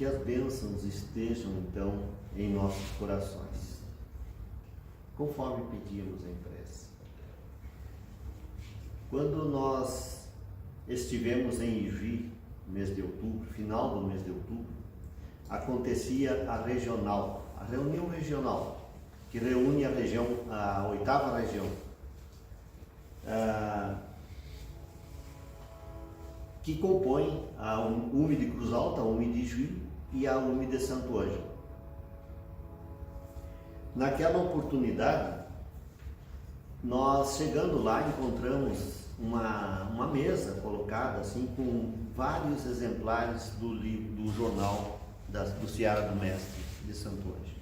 as bênçãos estejam então em nossos corações, conforme pedimos em prece. Quando nós estivemos em Igi, mês de outubro, final do mês de outubro, acontecia a reunião regional, que reúne a região, a 8ª região, que compõe a UME de Cruz Alta, a UME de Juí e a UME de Santo Ângelo. Naquela oportunidade, nós chegando lá encontramos uma mesa colocada assim com vários exemplares do jornal do Seara do Mestre de Santo Ângelo.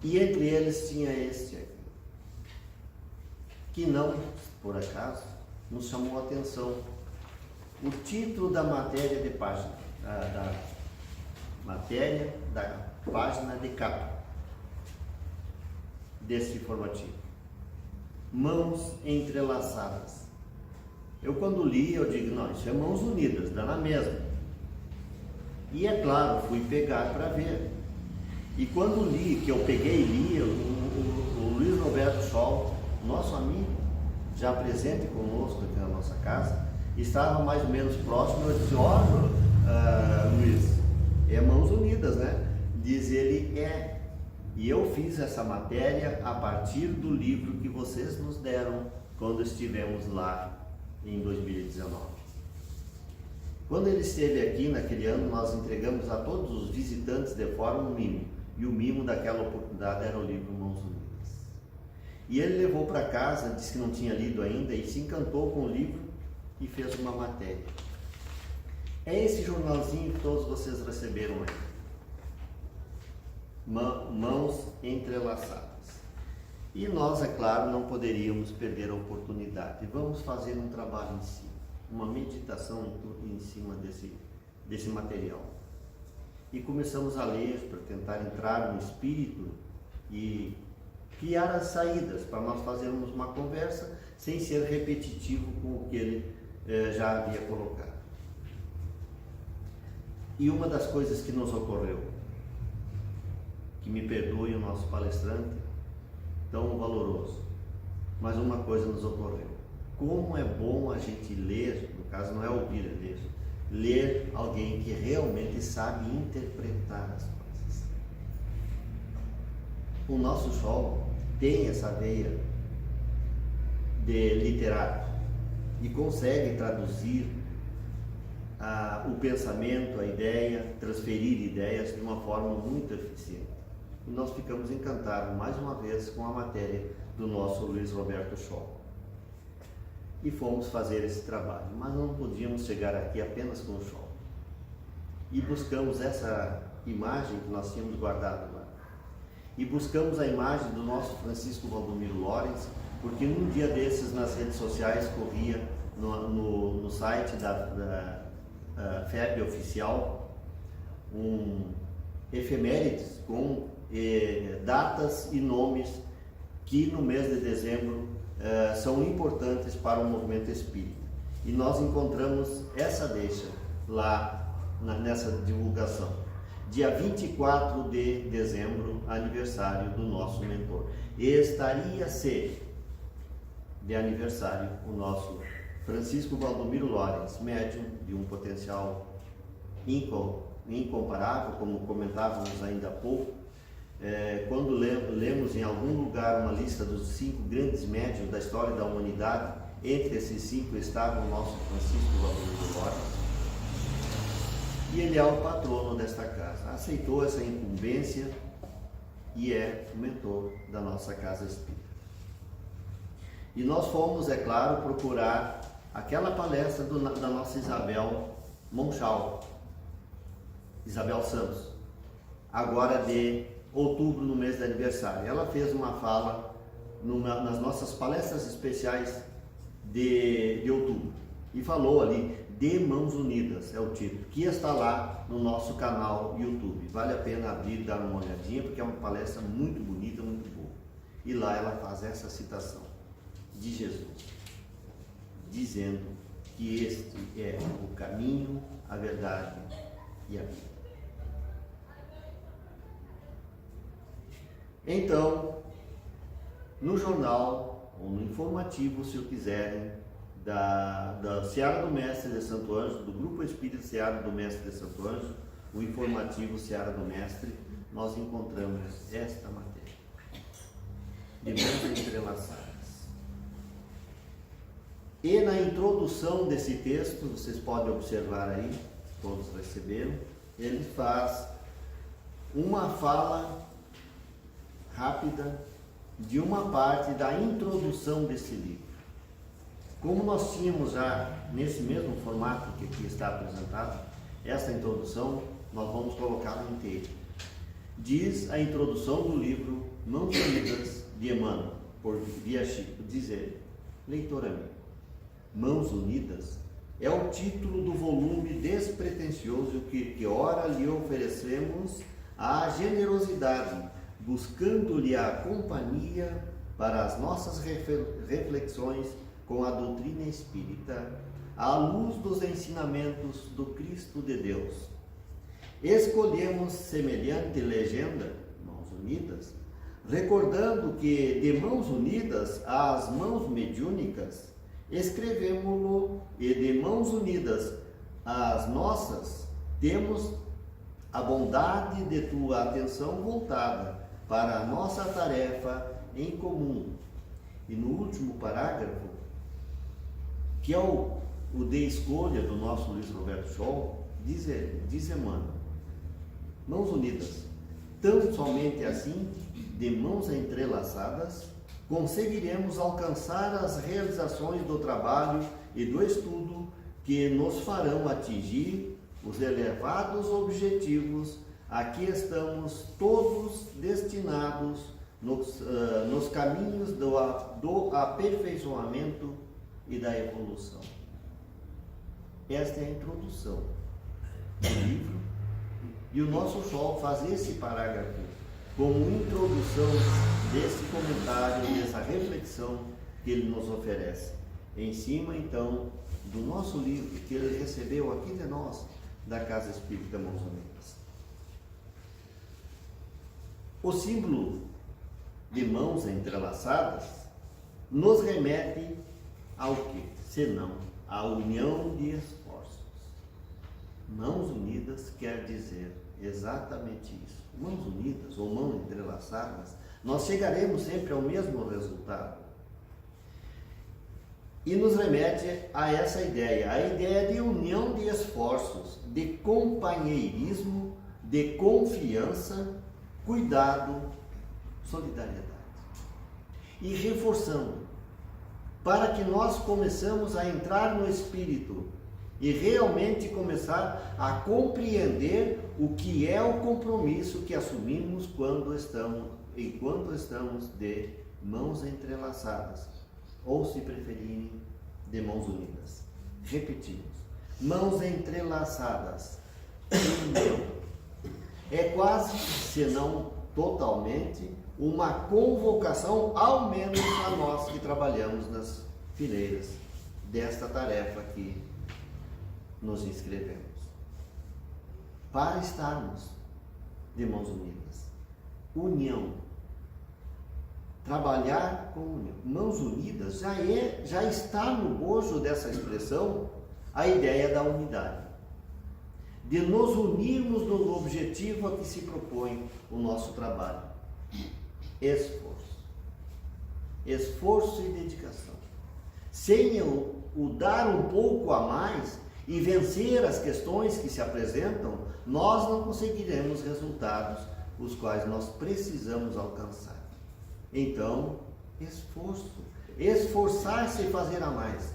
E entre eles tinha este aqui, que não, por acaso, nos chamou a atenção. O título da matéria de página, da matéria da página de capa desse informativo: Mãos entrelaçadas. Eu quando li, eu digo, não, isso é Mãos Unidas, dá na mesma. E é claro, fui pegar para ver. E quando li, que eu peguei e li, o Luiz Roberto Scholl, nosso amigo, já presente conosco aqui na nossa casa, estava mais ou menos próximo. Eu disse, Luiz, é Mãos Unidas, né? Diz ele, é. E eu fiz essa matéria a partir do livro que vocês nos deram quando estivemos lá em 2019. Quando ele esteve aqui naquele ano, nós entregamos a todos os visitantes de fora um mimo. E o mimo daquela oportunidade era o livro Mãos Unidas. E ele levou para casa, disse que não tinha lido ainda, e se encantou com o livro e fez uma matéria. É esse jornalzinho que todos vocês receberam aí. Mãos entrelaçadas. E nós, é claro, não poderíamos perder a oportunidade. Vamos fazer um trabalho em cima, uma meditação em cima desse material. E começamos a ler para tentar entrar no espírito e criar as saídas para nós fazermos uma conversa sem ser repetitivo com o que ele já havia colocado. E uma das coisas que nos ocorreu, que me perdoe o nosso palestrante, tão valoroso, mas uma coisa nos ocorreu: como é bom a gente ler, no caso não é ouvir, é ler alguém que realmente sabe interpretar as coisas. O nosso Scholl tem essa veia de literato e consegue traduzir o pensamento, a ideia, transferir ideias de uma forma muito eficiente. E nós ficamos encantados mais uma vez com a matéria do nosso Luiz Roberto Scholl. E fomos fazer esse trabalho, mas não podíamos chegar aqui apenas com o Scholl. E buscamos essa imagem que nós tínhamos guardado lá. E buscamos a imagem do nosso Francisco Valdomiro Lorenz, porque num dia desses nas redes sociais corria no site da FEB oficial um efemérides com datas e nomes que no mês de dezembro são importantes para o movimento espírita. E nós encontramos essa deixa lá nessa divulgação. Dia 24 de dezembro, aniversário do nosso mentor. E estaria-se de aniversário o nosso Francisco Valdomiro Lorenz, médium de um potencial incomparável, como comentávamos ainda há pouco. Quando lemos em algum lugar uma lista dos 5 grandes médiuns da história da humanidade, entre esses 5 estava o nosso Francisco Valdomiro Lorenz. E ele é o patrono desta casa. Aceitou essa incumbência e é o mentor da nossa casa espírita. E nós fomos, é claro, procurar aquela palestra da nossa Isabel Monchal, Isabel Santos, agora de outubro, no mês de aniversário. Ela fez uma fala nas nossas palestras especiais de outubro e falou ali de Mãos Unidas, é o título, que está lá no nosso canal YouTube. Vale a pena abrir e dar uma olhadinha, porque é uma palestra muito bonita, muito boa. E lá ela faz essa citação de Jesus, dizendo que este é o caminho, a verdade e a vida. Então, no jornal ou no informativo, se o quiserem, da Seara do Mestre de Santo Ângelo, do Grupo Espírita Seara do Mestre de Santo Ângelo, o informativo Seara do Mestre, nós encontramos esta matéria de mãos entrelaçadas. E na introdução desse texto, vocês podem observar aí, todos receberam, ele faz uma fala rápida de uma parte da introdução desse livro. Como nós tínhamos já nesse mesmo formato que aqui está apresentado, essa introdução nós vamos colocá-la inteira. Diz a introdução do livro Mãos Unidas de Emmanuel, por Via Chico, diz ele: leitor amigo, Mãos Unidas é o título do volume despretensioso que ora lhe oferecemos à generosidade, buscando-lhe a companhia para as nossas reflexões com a doutrina espírita, à luz dos ensinamentos do Cristo de Deus. Escolhemos semelhante legenda, Mãos Unidas, recordando que de mãos unidas às mãos mediúnicas, escrevemo-lo, e de mãos unidas às nossas, temos a bondade de tua atenção voltada para a nossa tarefa em comum. E no último parágrafo, que é o de escolha do nosso Luiz Roberto Scholl, diz Emmanuel: mãos unidas, tão somente assim, de mãos entrelaçadas, conseguiremos alcançar as realizações do trabalho e do estudo que nos farão atingir os elevados objetivos a que estamos todos destinados nos caminhos do aperfeiçoamento e da evolução. Esta é a introdução do livro, e o nosso Scholl faz esse parágrafo como introdução desse comentário, dessa reflexão que ele nos oferece, em cima então do nosso livro que ele recebeu aqui de nós, da Casa Espírita Mãos Unidas. O símbolo de mãos entrelaçadas nos remete ao que? Senão a união de esforços. Mãos unidas quer dizer exatamente isso. Mãos unidas ou mãos entrelaçadas, nós chegaremos sempre ao mesmo resultado. E nos remete a essa ideia, a ideia de união de esforços, de companheirismo, de confiança, cuidado, solidariedade. E reforçando, para que nós começamos a entrar no espírito e realmente começar a compreender o que é o compromisso que assumimos enquanto estamos de mãos entrelaçadas, ou, se preferirem, de mãos unidas. Repetimos: mãos entrelaçadas, é quase, se não totalmente, uma convocação, ao menos a nós que trabalhamos nas fileiras desta tarefa que nos inscrevemos, para estarmos de mãos unidas. União, trabalhar com união. Mãos unidas já está no bojo dessa expressão a ideia da unidade, de nos unirmos no objetivo a que se propõe o nosso trabalho. Esforço e dedicação. Sem o dar um pouco a mais e vencer as questões que se apresentam, nós não conseguiremos resultados os quais nós precisamos alcançar. Então, esforçar-se e fazer a mais.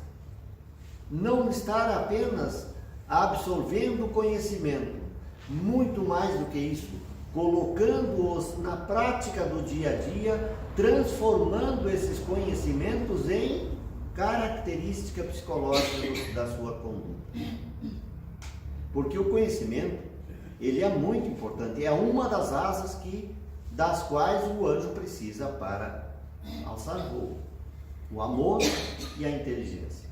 Não estar apenas absorvendo conhecimento, muito mais do que isso, colocando-os na prática do dia a dia, transformando esses conhecimentos em característica psicológica da sua conduta. Porque o conhecimento, ele é muito importante, é uma das asas das quais o anjo precisa para alçar voo. O amor e a inteligência,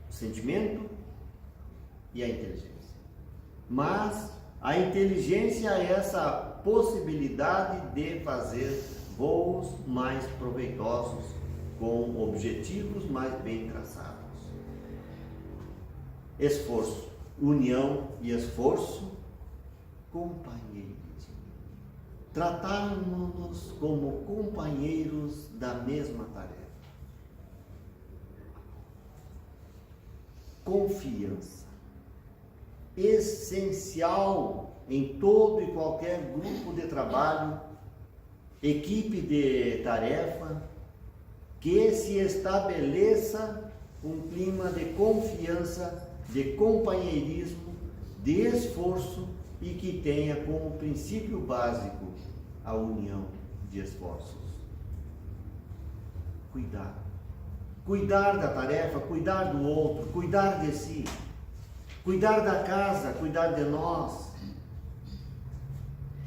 o sentimento e a inteligência. Mas A inteligência é essa possibilidade de fazer voos mais proveitosos, com objetivos mais bem traçados. Esforço, união e esforço, companheirismo. Tratarmos-nos como companheiros da mesma tarefa. Confiança, essencial em todo e qualquer grupo de trabalho, equipe de tarefa, que se estabeleça um clima de confiança, de companheirismo, de esforço e que tenha como princípio básico a união de esforços. Cuidar da tarefa, cuidar do outro, cuidar de si, cuidar da casa, cuidar de nós.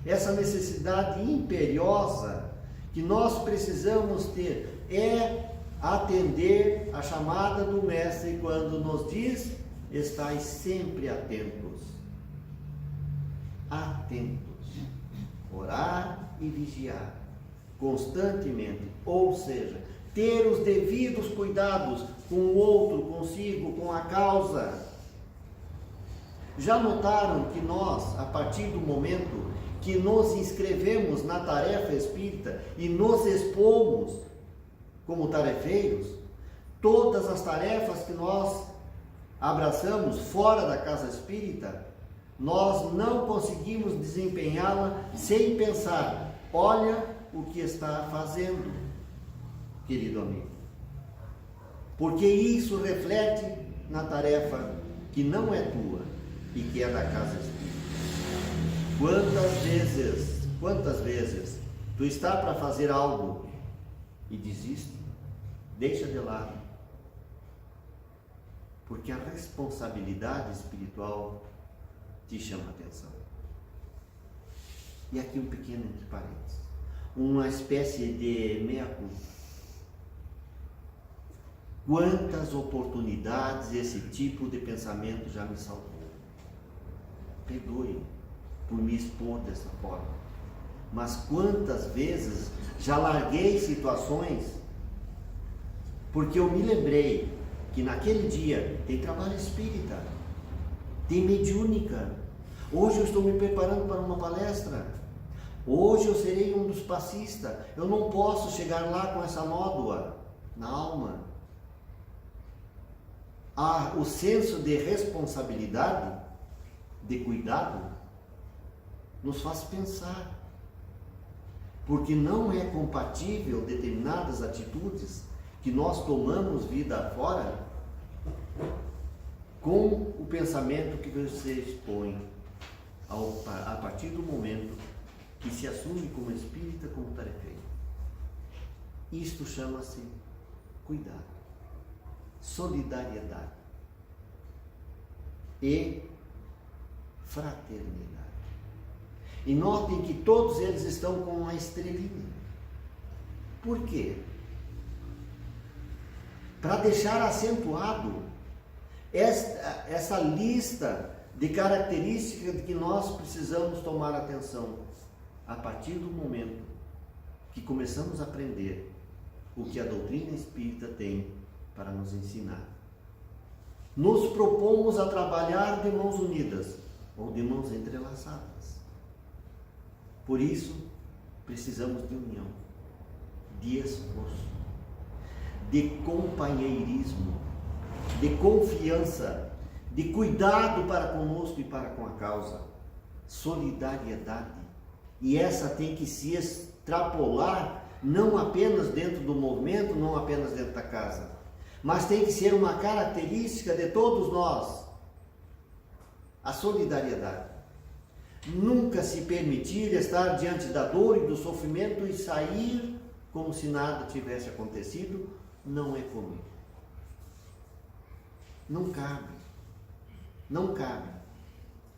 Essa necessidade imperiosa que nós precisamos ter é atender a chamada do Mestre quando nos diz: estais sempre atentos. Atentos. Orar e vigiar constantemente, ou seja, ter os devidos cuidados com o outro, consigo, com a causa. Já notaram que nós, a partir do momento que nos inscrevemos na tarefa espírita e nos expomos como tarefeiros, todas as tarefas que nós abraçamos fora da casa espírita, nós não conseguimos desempenhá-la sem pensar: olha o que está fazendo, querido amigo. Porque isso reflete na tarefa que não é tua e que é da casa espírita. Quantas vezes tu está para fazer algo e desiste, deixa de lado, porque a responsabilidade espiritual te chama a atenção. E aqui um pequeno entre parênteses, uma espécie de meia-culpa. Quantas oportunidades esse tipo de pensamento já me salvou. Perdoe por me expor dessa forma, mas quantas vezes já larguei situações porque eu me lembrei que naquele dia tem trabalho espírita, tem mediúnica, hoje eu estou me preparando para uma palestra, hoje eu serei um dos passistas, eu não posso chegar lá com essa nódoa na alma. O senso de responsabilidade, de cuidado, nos faz pensar, porque não é compatível determinadas atitudes que nós tomamos vida fora com o pensamento que você expõe a partir do momento que se assume como espírita, como tarefeiro. Isto chama-se cuidado, solidariedade e fraternidade. E notem que todos eles estão com uma estrelinha. Por quê? Para deixar acentuado essa lista de características que nós precisamos tomar atenção a partir do momento que começamos a aprender o que a doutrina espírita tem para nos ensinar. Nos propomos a trabalhar de mãos unidas ou de mãos entrelaçadas. Por isso, precisamos de união, de esforço, de companheirismo, de confiança, de cuidado para conosco e para com a causa, solidariedade. E essa tem que se extrapolar não apenas dentro do movimento, não apenas dentro da casa, mas tem que ser uma característica de todos nós, a solidariedade. Nunca se permitir estar diante da dor e do sofrimento e sair como se nada tivesse acontecido, não é comigo. Não cabe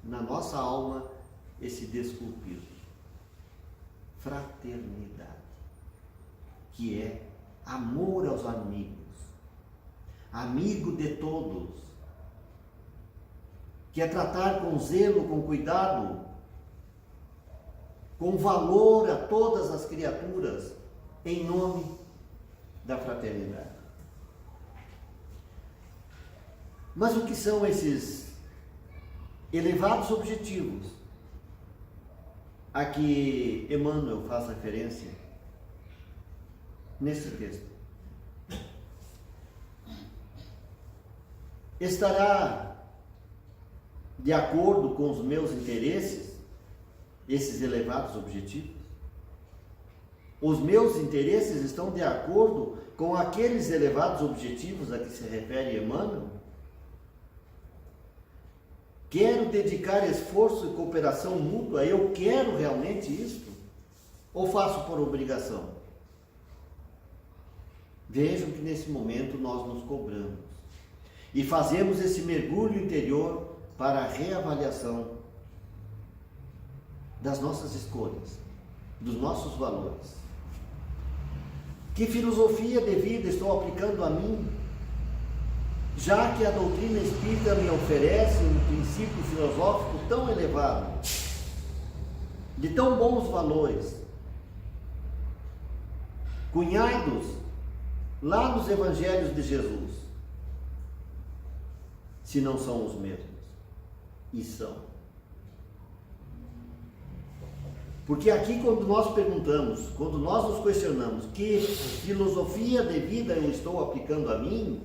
na nossa alma esse desculpismo. Fraternidade, que é amor aos amigos, amigo de todos, que é tratar com zelo, com cuidado, com valor a todas as criaturas, em nome da fraternidade. Mas o que são esses elevados objetivos a que Emmanuel faz referência nesse texto? Estará de acordo com os meus interesses esses elevados objetivos? Os meus interesses estão de acordo com aqueles elevados objetivos a que se refere Emmanuel? Quero dedicar esforço e cooperação mútua? Eu quero realmente isso? Ou faço por obrigação? Vejam que nesse momento nós nos cobramos e fazemos esse mergulho interior para a reavaliação das nossas escolhas, dos nossos valores. Que filosofia de vida estou aplicando a mim, já que a doutrina espírita me oferece um princípio filosófico tão elevado, de tão bons valores, cunhados lá nos evangelhos de Jesus, se não são os mesmos? E são. Porque aqui, quando nós perguntamos, quando nós nos questionamos que filosofia de vida eu estou aplicando a mim,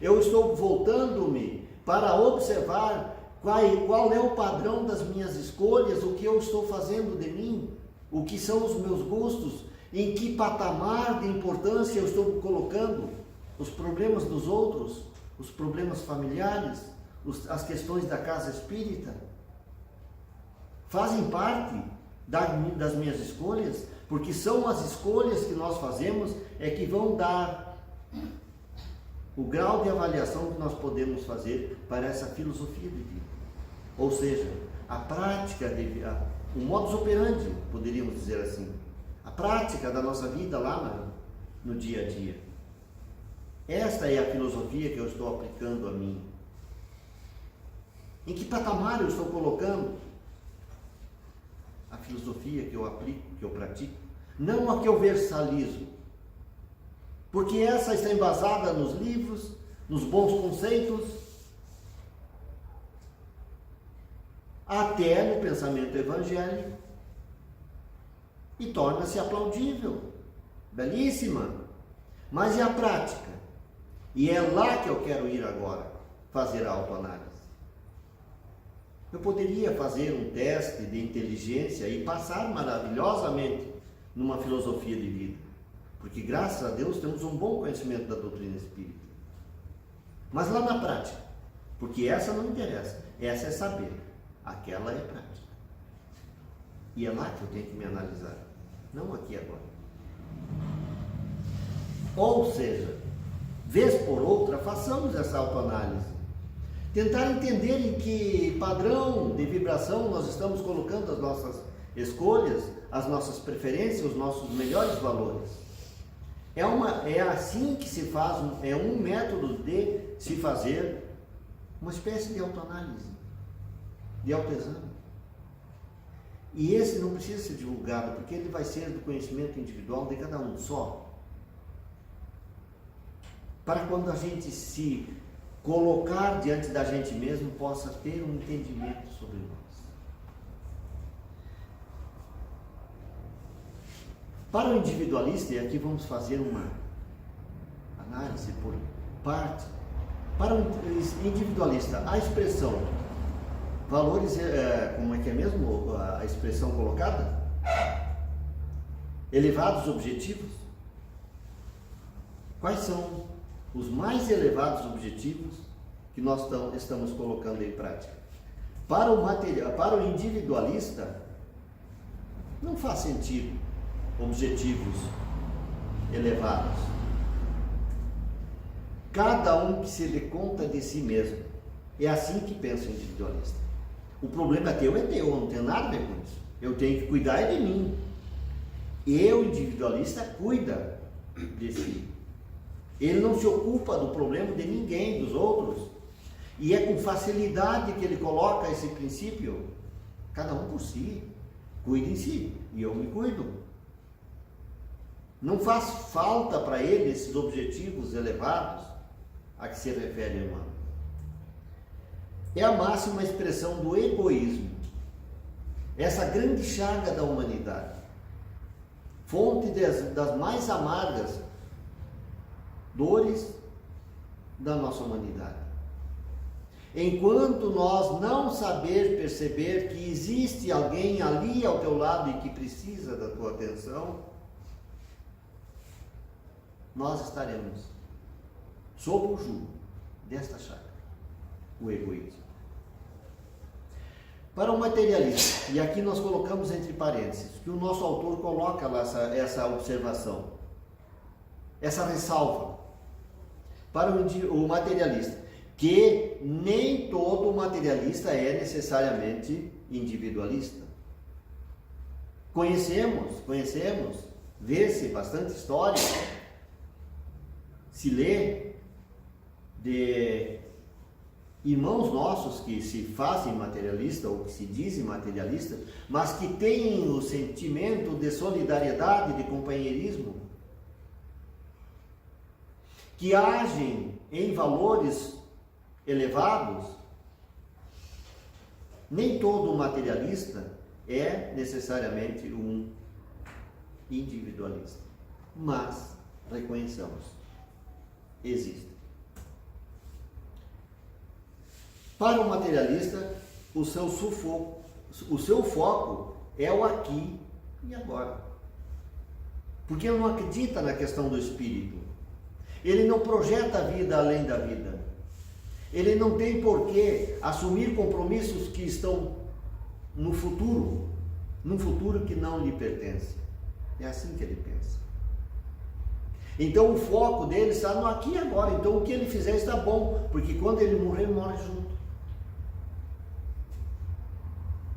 eu estou voltando-me para observar qual é o padrão das minhas escolhas, o que eu estou fazendo de mim, o que são os meus gostos, em que patamar de importância eu estou colocando os problemas dos outros, os problemas familiares, as questões da casa espírita. Fazem parte das minhas escolhas, porque são as escolhas que nós fazemos que vão dar o grau de avaliação que nós podemos fazer para essa filosofia de vida. Ou seja, a prática, o modus operandi, poderíamos dizer assim, a prática da nossa vida lá no dia a dia. Esta é a filosofia que eu estou aplicando a mim. Em que patamar eu estou colocando a filosofia que eu aplico, que eu pratico? Não a que eu versalizo, porque essa está embasada nos livros, nos bons conceitos, até no pensamento evangélico, e torna-se aplaudível, belíssima. Mas e a prática? E é lá que eu quero ir agora, fazer a autoanálise. Eu poderia fazer um teste de inteligência e passar maravilhosamente numa filosofia de vida, porque graças a Deus temos um bom conhecimento da doutrina espírita. Mas lá na prática, porque essa não interessa, essa é saber, aquela é prática. E é lá que eu tenho que me analisar, não aqui agora. Ou seja, vez por outra, façamos essa autoanálise. Tentar entender em que padrão de vibração nós estamos colocando as nossas escolhas, as nossas preferências, os nossos melhores valores. É assim que se faz, é um método de se fazer uma espécie de autoanálise, de autoexame. E esse não precisa ser divulgado, porque ele vai ser do conhecimento individual de cada um só. Para quando a gente se colocar diante da gente mesmo, possa ter um entendimento sobre nós. Para o individualista, e aqui vamos fazer uma análise por parte, para o individualista, a expressão valores, como é que é mesmo a expressão colocada? Elevados objetivos. Quais são os mais elevados objetivos que nós estamos colocando em prática? Para o individualista, não faz sentido objetivos elevados. Cada um que se dê conta de si mesmo. É assim que pensa o individualista. O problema teu é teu, eu não tenho nada a ver com isso. Eu tenho que cuidar de mim. O individualista cuida de si. Ele não se ocupa do problema de ninguém, dos outros. E é com facilidade que ele coloca esse princípio, cada um por si, cuide em si, e eu me cuido. Não faz falta para ele esses objetivos elevados a que se refere o irmão. É a máxima expressão do egoísmo, essa grande chaga da humanidade, fonte das mais amargas dores da nossa humanidade. Enquanto nós não saber perceber que existe alguém ali ao teu lado e que precisa da tua atenção, nós estaremos sob o jugo desta chaga, o egoísmo. Para o materialista, e aqui nós colocamos entre parênteses, que o nosso autor coloca lá essa observação, essa ressalva, para o materialista, que nem todo materialista é necessariamente individualista. Conhecemos, vê-se bastante história, se lê de irmãos nossos que se fazem materialista ou que se dizem materialista, mas que têm o sentimento de solidariedade, de companheirismo, que agem em valores elevados. Nem todo materialista é necessariamente um individualista, mas reconheçamos, existe. Para o materialista, o seu foco é o aqui e agora. Porque ele não acredita na questão do espírito. Ele não projeta a vida além da vida. Ele não tem por que assumir compromissos que estão no futuro, num futuro que não lhe pertence. É assim que ele pensa. Então o foco dele está no aqui e agora. Então o que ele fizer está bom, porque quando ele morrer, ele morre junto.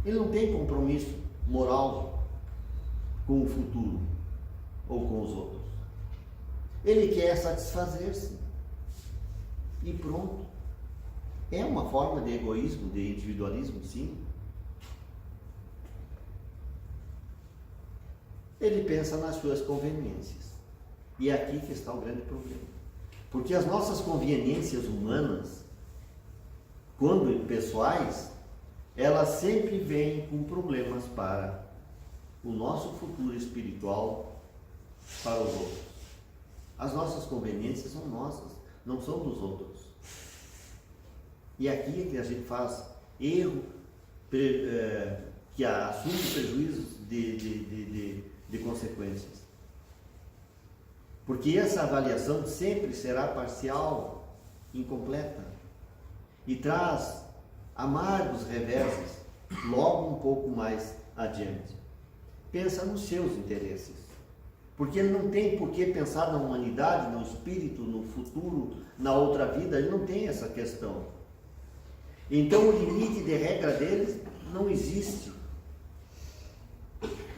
Ele não tem compromisso moral com o futuro ou com os outros. Ele quer satisfazer-se. E pronto. É uma forma de egoísmo, de individualismo, sim. Ele pensa nas suas conveniências. E é aqui que está o grande problema. Porque as nossas conveniências humanas, quando pessoais, elas sempre vêm com problemas para o nosso futuro espiritual, para os outros. As nossas conveniências são nossas, não são dos outros. E aqui é que a gente faz erro, que assume prejuízos de consequências. Porque essa avaliação sempre será parcial, incompleta, e traz amargos reversos logo um pouco mais adiante. Pensa nos seus interesses, porque ele não tem por que pensar na humanidade, no espírito, no futuro, na outra vida. Ele não tem essa questão. Então o limite de regra deles não existe.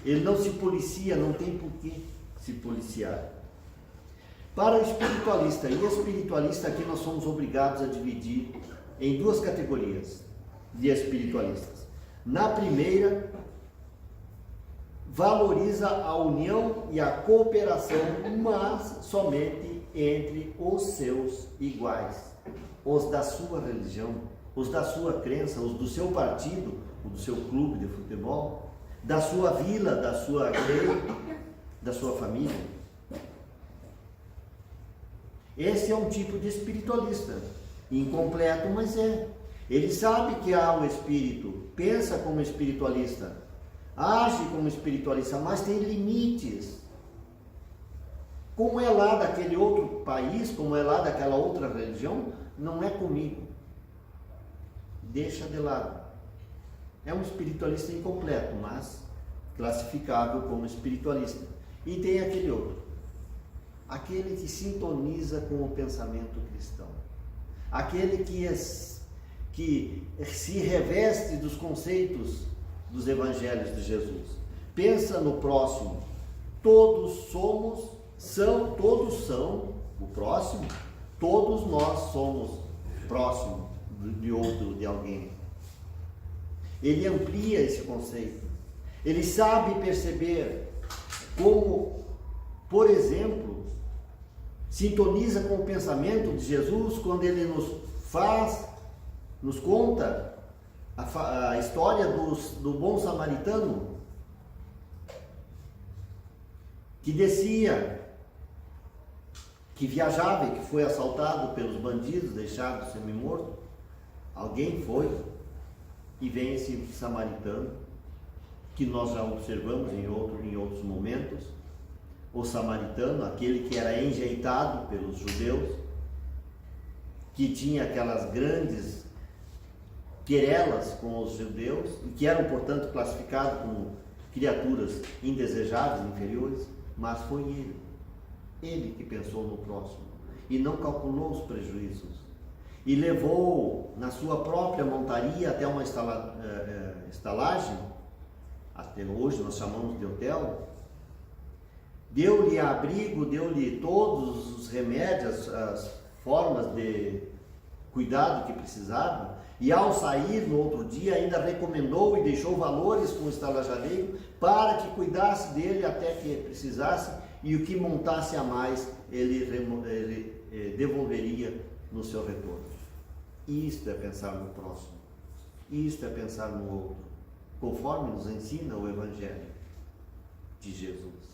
Ele não se policia, não tem por que se policiar. Para o espiritualista e espiritualista, aqui nós somos obrigados a dividir em duas categorias de espiritualistas. Na primeira, valoriza a união e a cooperação, mas somente entre os seus iguais, os da sua religião, os da sua crença, os do seu partido, o do seu clube de futebol, da sua vila, da sua igreja, da sua família. Esse é um tipo de espiritualista, incompleto, mas é. Ele sabe que há um espírito, pensa como espiritualista, age como espiritualista, mas tem limites. Como é lá daquele outro país, como é lá daquela outra religião, não é comigo. Deixa de lado. É um espiritualista incompleto, mas classificável como espiritualista. E tem aquele outro, aquele que sintoniza com o pensamento cristão, aquele que se reveste dos conceitos dos evangelhos de Jesus, pensa no próximo. Todos são o próximo, todos nós somos próximo de alguém. Ele amplia esse conceito. Ele sabe perceber como, por exemplo, sintoniza com o pensamento de Jesus quando ele nos conta a história do bom samaritano que descia, que viajava e que foi assaltado pelos bandidos, deixado semi-morto. Alguém foi e vem esse samaritano, que nós já observamos em outros momentos, o samaritano, aquele que era enjeitado pelos judeus, que tinha aquelas grandes querelas com os judeus, e que eram, portanto, classificados como criaturas indesejáveis, inferiores, mas foi ele que pensou no próximo, e não calculou os prejuízos, e levou na sua própria montaria até uma estalagem, até hoje nós chamamos de hotel, deu-lhe abrigo, deu-lhe todos os remédios, as formas de cuidado que precisava, e ao sair no outro dia ainda recomendou e deixou valores com o estalajadeiro para que cuidasse dele até que precisasse, e o que montasse a mais ele devolveria no seu retorno. Isto é pensar no próximo, isto é pensar no outro, conforme nos ensina o Evangelho de Jesus.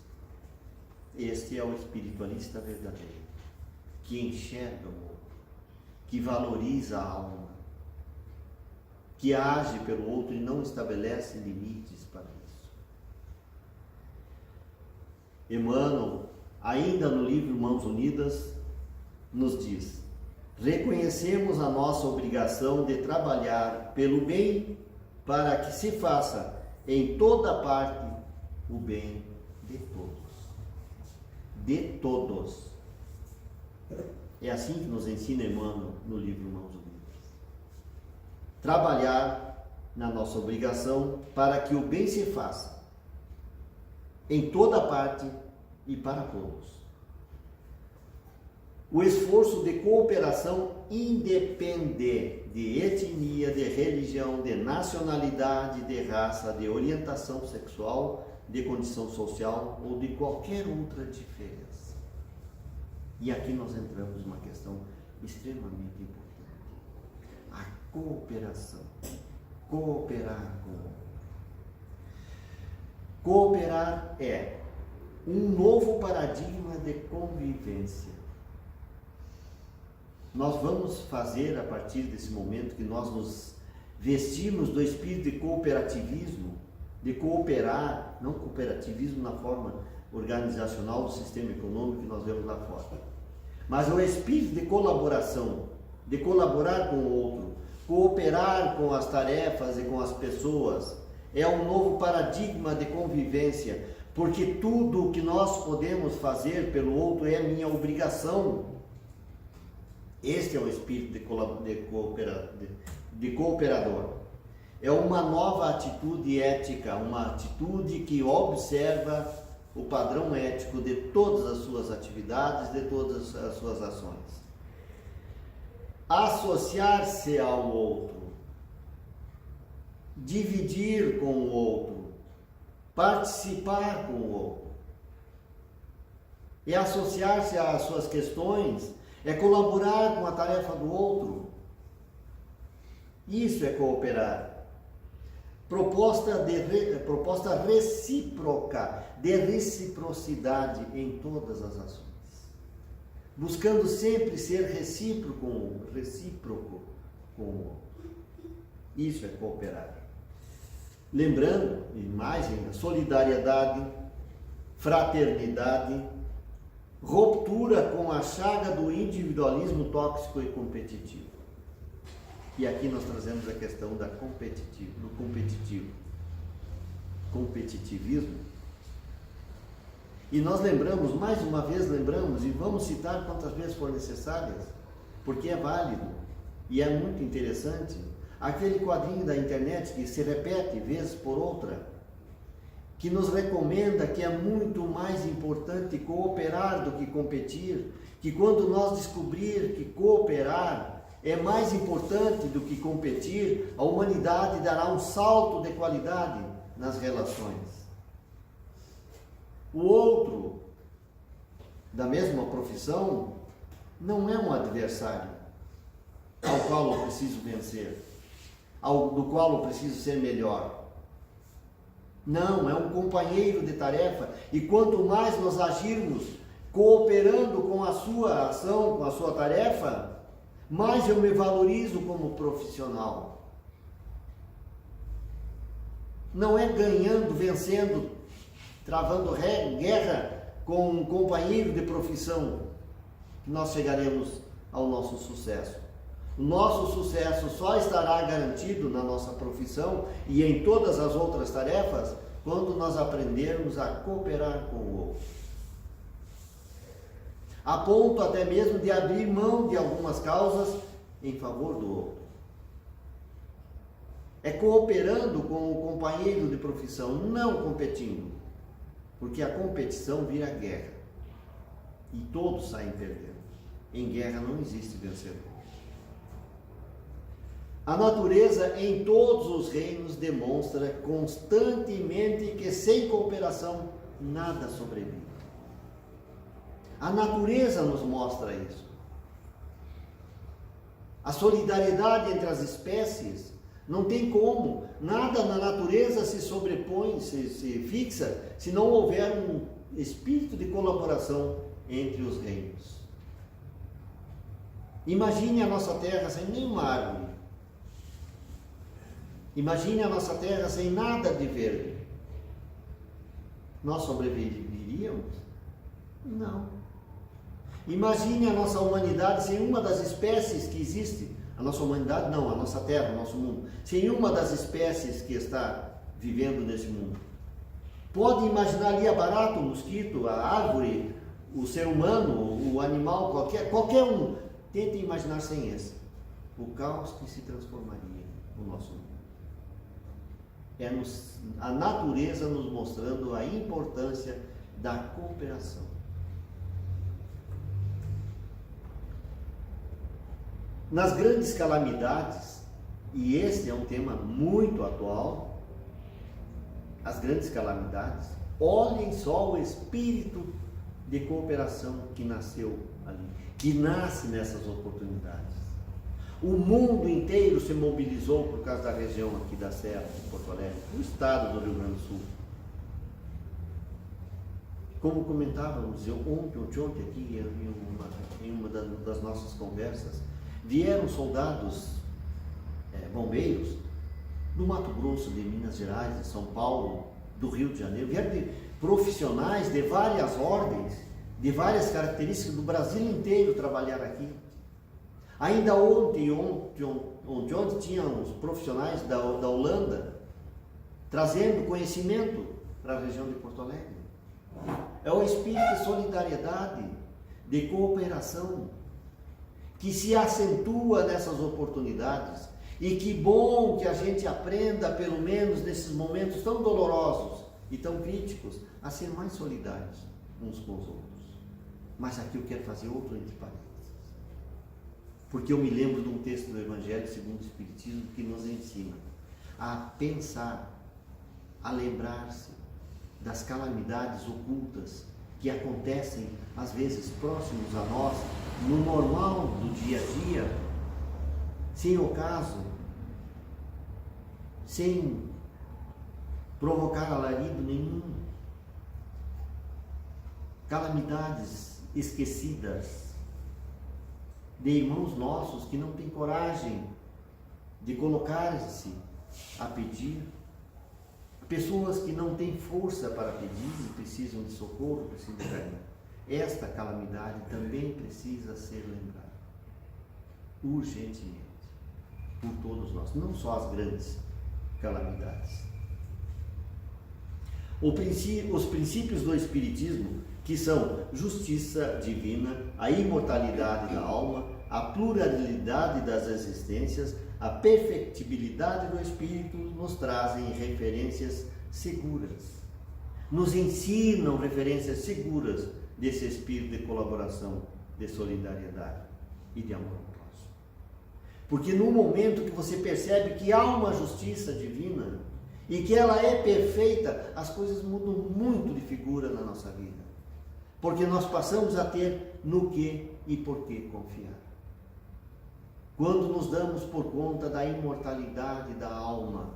Este é o espiritualista verdadeiro, que enxerga o outro, que valoriza a alma, que age pelo outro e não estabelece limites para isso. Emmanuel, ainda no livro Mãos Unidas, nos diz: reconhecemos a nossa obrigação de trabalhar pelo bem para que se faça em toda parte o bem de todos. De todos. É assim que nos ensina Emmanuel no livro Mãos Unidas. Trabalhar na nossa obrigação para que o bem se faça em toda parte e para todos. O esforço de cooperação independe de etnia, de religião, de nacionalidade, de raça, de orientação sexual, de condição social ou de qualquer outra diferença. E aqui nós entramos numa questão extremamente importante. A cooperação. Cooperar com o outro. Cooperar é um novo paradigma de convivência. Nós vamos fazer, a partir desse momento que nós nos vestimos do espírito de cooperativismo, de cooperar, não cooperativismo na forma organizacional do sistema econômico que nós vemos lá fora, mas o espírito de colaboração, de colaborar com o outro, cooperar com as tarefas e com as pessoas, é um novo paradigma de convivência, porque tudo o que nós podemos fazer pelo outro é minha obrigação. Este é o espírito de cooperador. É uma nova atitude ética, uma atitude que observa o padrão ético de todas as suas atividades, de todas as suas ações. Associar-se ao outro, dividir com o outro, participar com o outro, é associar-se às suas questões, é colaborar com a tarefa do outro. Isso é cooperar. Proposta recíproca, de reciprocidade em todas as ações. Buscando sempre ser recíproco com o outro. Isso é cooperar. Lembrando, e mais ainda, solidariedade, fraternidade, ruptura com a chaga do individualismo tóxico e competitivo. E aqui nós trazemos a questão do competitivismo. E nós lembramos, mais uma vez lembramos, e vamos citar quantas vezes for necessárias, porque é válido e é muito interessante, aquele quadrinho da internet que se repete vez por outra, que nos recomenda que é muito mais importante cooperar do que competir, que quando nós descobrir que cooperar é mais importante do que competir, a humanidade dará um salto de qualidade nas relações. O outro, da mesma profissão, não é um adversário ao qual eu preciso vencer, do qual eu preciso ser melhor. Não, é um companheiro de tarefa, e quanto mais nós agirmos cooperando com a sua ação, com a sua tarefa, mais eu me valorizo como profissional. Não é ganhando, vencendo, travando guerra com um companheiro de profissão que nós chegaremos ao nosso sucesso. O nosso sucesso só estará garantido na nossa profissão e em todas as outras tarefas quando nós aprendermos a cooperar com o outro. A ponto até mesmo de abrir mão de algumas causas em favor do outro. É cooperando com o companheiro de profissão, não competindo. Porque a competição vira guerra. E todos saem perdendo. Em guerra não existe vencedor. A natureza em todos os reinos demonstra constantemente que sem cooperação nada sobrevive. A natureza nos mostra isso. A solidariedade entre as espécies não tem como. Nada na natureza se sobrepõe, se fixa, se não houver um espírito de colaboração entre os reinos. Imagine a nossa terra sem nenhuma árvore. Imagine a nossa terra sem nada de verde. Nós sobreviveríamos? Não. Imagine a nossa humanidade sem uma das espécies que existe. A nossa humanidade não, a nossa terra, o nosso mundo. Sem uma das espécies que está vivendo nesse mundo. Pode imaginar ali a barata, o mosquito, a árvore, o ser humano, o animal, qualquer um. Tente imaginar sem esse. O caos que se transformaria no nosso mundo. É a natureza nos mostrando a importância da cooperação. Nas grandes calamidades, e este é um tema muito atual, as grandes calamidades, olhem só o espírito de cooperação que nasceu ali, que nasce nessas oportunidades. O mundo inteiro se mobilizou por causa da região aqui da Serra, de Porto Alegre, do estado do Rio Grande do Sul. Como comentávamos ontem aqui em uma das nossas conversas, vieram soldados, bombeiros, do Mato Grosso, de Minas Gerais, de São Paulo, do Rio de Janeiro, vieram de profissionais de várias ordens, de várias características do Brasil inteiro trabalhar aqui. Ainda ontem tinham os profissionais da Holanda trazendo conhecimento para a região de Porto Alegre. É o espírito de solidariedade, de cooperação, que se acentua nessas oportunidades. E que bom que a gente aprenda, pelo menos nesses momentos tão dolorosos e tão críticos, a ser mais solidários uns com os outros. Mas aqui eu quero fazer outro entre parênteses. Porque eu me lembro de um texto do Evangelho segundo o Espiritismo que nos ensina a pensar, a lembrar-se das calamidades ocultas que acontecem, às vezes, próximos a nós, no normal do dia a dia, sem ocaso, sem provocar alarido nenhum. Calamidades esquecidas de irmãos nossos que não têm coragem de colocar-se a pedir, pessoas que não têm força para pedir e precisam de socorro, precisam de carinho. Esta calamidade também precisa ser lembrada urgentemente por todos nós, não só as grandes calamidades. Os princípios do Espiritismo, que são justiça divina, a imortalidade da alma, a pluralidade das existências, a perfectibilidade do Espírito, nos trazem referências seguras. Nos ensinam referências seguras desse espírito de colaboração, de solidariedade e de amor ao próximo. Porque no momento que você percebe que há uma justiça divina e que ela é perfeita, as coisas mudam muito de figura na nossa vida. Porque nós passamos a ter no que e por que confiar. Quando nos damos por conta da imortalidade da alma,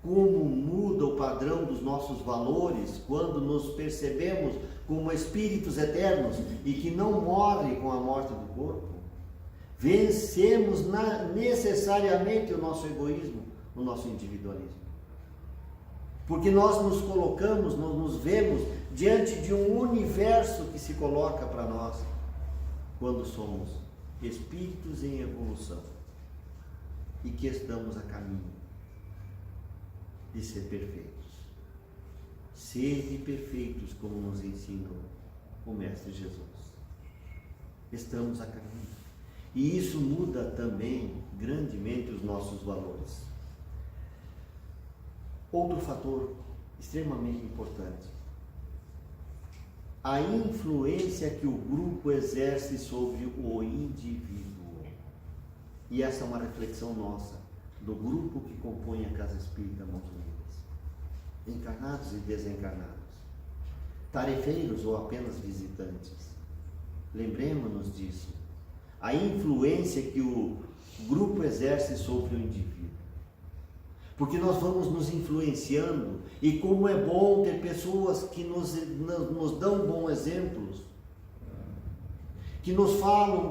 como muda o padrão dos nossos valores quando nos percebemos como espíritos eternos e que não morrem com a morte do corpo, vencemos necessariamente o nosso egoísmo, o nosso individualismo. Porque nós nos colocamos, nos vemos diante de um universo que se coloca para nós quando somos espíritos em evolução e que estamos a caminho de ser perfeitos. Sede perfeitos, como nos ensina o Mestre Jesus. Estamos a caminho. E isso muda também grandemente os nossos valores. Outro fator extremamente importante: a influência que o grupo exerce sobre o indivíduo. E essa é uma reflexão nossa, do grupo que compõe a Casa Espírita Mãos Unidas, encarnados e desencarnados, tarefeiros ou apenas visitantes. Lembremos-nos disso, a influência que o grupo exerce sobre o indivíduo. Porque nós vamos nos influenciando, e como é bom ter pessoas que nos dão bons exemplos, que nos falam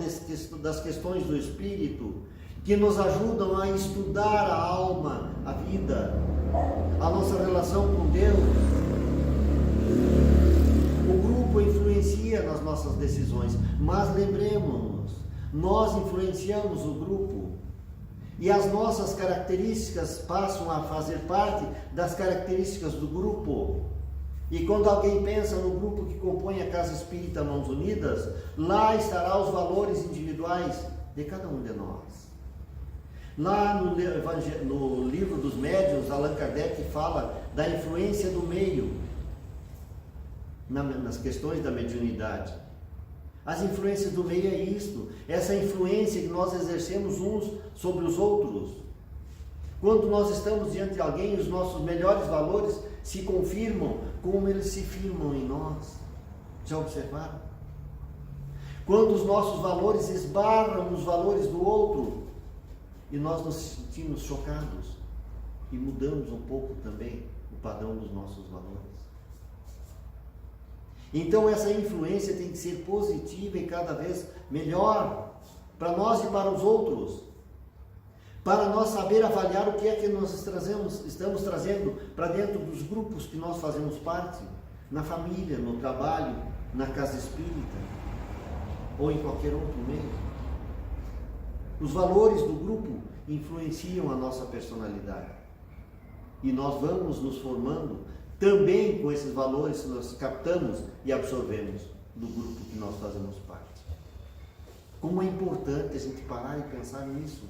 das questões do espírito, que nos ajudam a estudar a alma, a vida, a nossa relação com Deus. O grupo influencia nas nossas decisões, mas lembremos-nos, nós influenciamos o grupo. E as nossas características passam a fazer parte das características do grupo. E quando alguém pensa no grupo que compõe a Casa Espírita Mãos Unidas, lá estará os valores individuais de cada um de nós. Lá no livro dos médiuns, Allan Kardec fala da influência do meio nas questões da mediunidade. As influências do meio é isto, essa influência que nós exercemos uns sobre os outros. Quando nós estamos diante de alguém, os nossos melhores valores se confirmam como eles se firmam em nós. Já observaram? Quando os nossos valores esbarram nos valores do outro e nós nos sentimos chocados e mudamos um pouco também o padrão dos nossos valores. Então essa influência tem que ser positiva e cada vez melhor para nós e para os outros, para nós saber avaliar o que é que nós estamos trazendo para dentro dos grupos que nós fazemos parte, na família, no trabalho, na casa espírita ou em qualquer outro meio. Os valores do grupo influenciam a nossa personalidade e nós vamos nos formando também com esses valores que nós captamos e absorvemos do grupo que nós fazemos parte. Como é importante a gente parar e pensar nisso.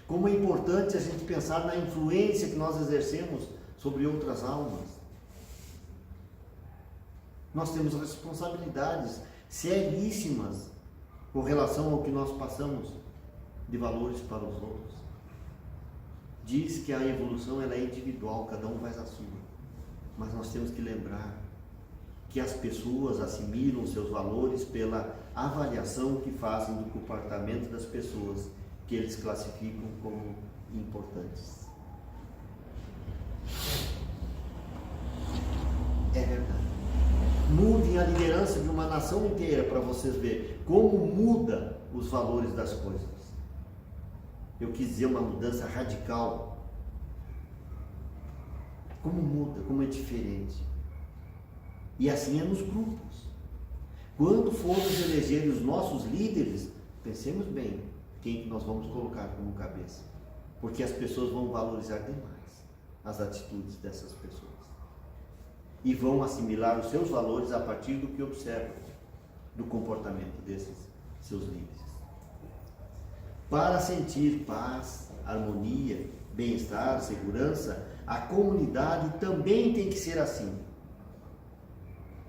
Como é importante a gente pensar na influência que nós exercemos sobre outras almas. Nós temos responsabilidades seríssimas com relação ao que nós passamos de valores para os outros. Diz que a evolução ela é individual, cada um faz a sua. Mas nós temos que lembrar que as pessoas assimilam seus valores pela avaliação que fazem do comportamento das pessoas, que eles classificam como importantes. É verdade. Mudem a liderança de uma nação inteira para vocês verem como muda os valores das coisas. Eu quis dizer uma mudança radical. Como muda, como é diferente. E assim é nos grupos. Quando formos eleger os nossos líderes, pensemos bem quem que nós vamos colocar como cabeça. Porque as pessoas vão valorizar demais as atitudes dessas pessoas. E vão assimilar os seus valores a partir do que observam do comportamento desses seus líderes. Para sentir paz, harmonia, bem-estar, segurança, a comunidade também tem que ser assim.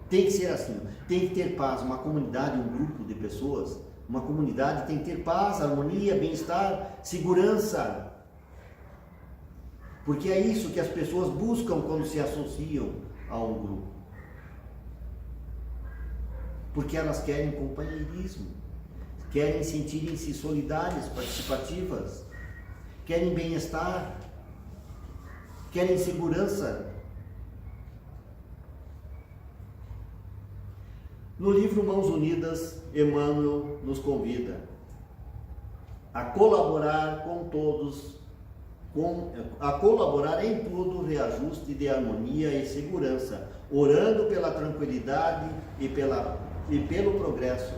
Tem que ser assim. Tem que ter paz. Uma comunidade, um grupo de pessoas Uma comunidade tem que ter paz, harmonia, bem-estar, segurança. Porque é isso que as pessoas buscam quando se associam a um grupo. Porque elas querem companheirismo, querem sentirem-se solidárias, participativas, querem bem-estar, querem segurança. No livro Mãos Unidas, Emmanuel nos convida a colaborar com todos, a colaborar em tudo, reajuste de harmonia e segurança, orando pela tranquilidade e pelo progresso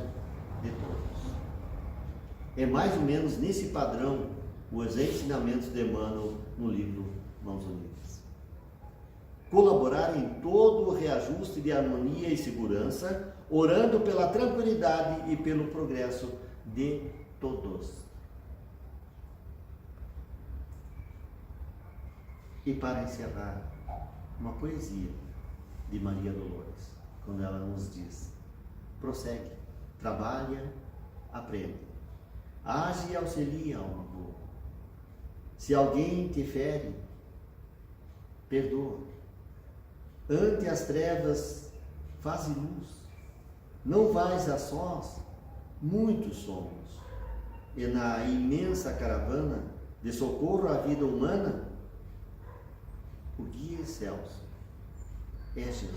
de todos. É mais ou menos nesse padrão os ensinamentos de Emmanuel no livro Mãos Unidas. Colaborar em todo o reajuste de harmonia e segurança, orando pela tranquilidade e pelo progresso de todos. E para encerrar, uma poesia de Maria Dolores, quando ela nos diz: prossegue, trabalha, aprende, age e auxilia ao amor. Se alguém te fere, perdoa. Ante as trevas, faze luz. Não vais a sós, muitos somos. E na imensa caravana de socorro à vida humana, o guia excelso é Jesus.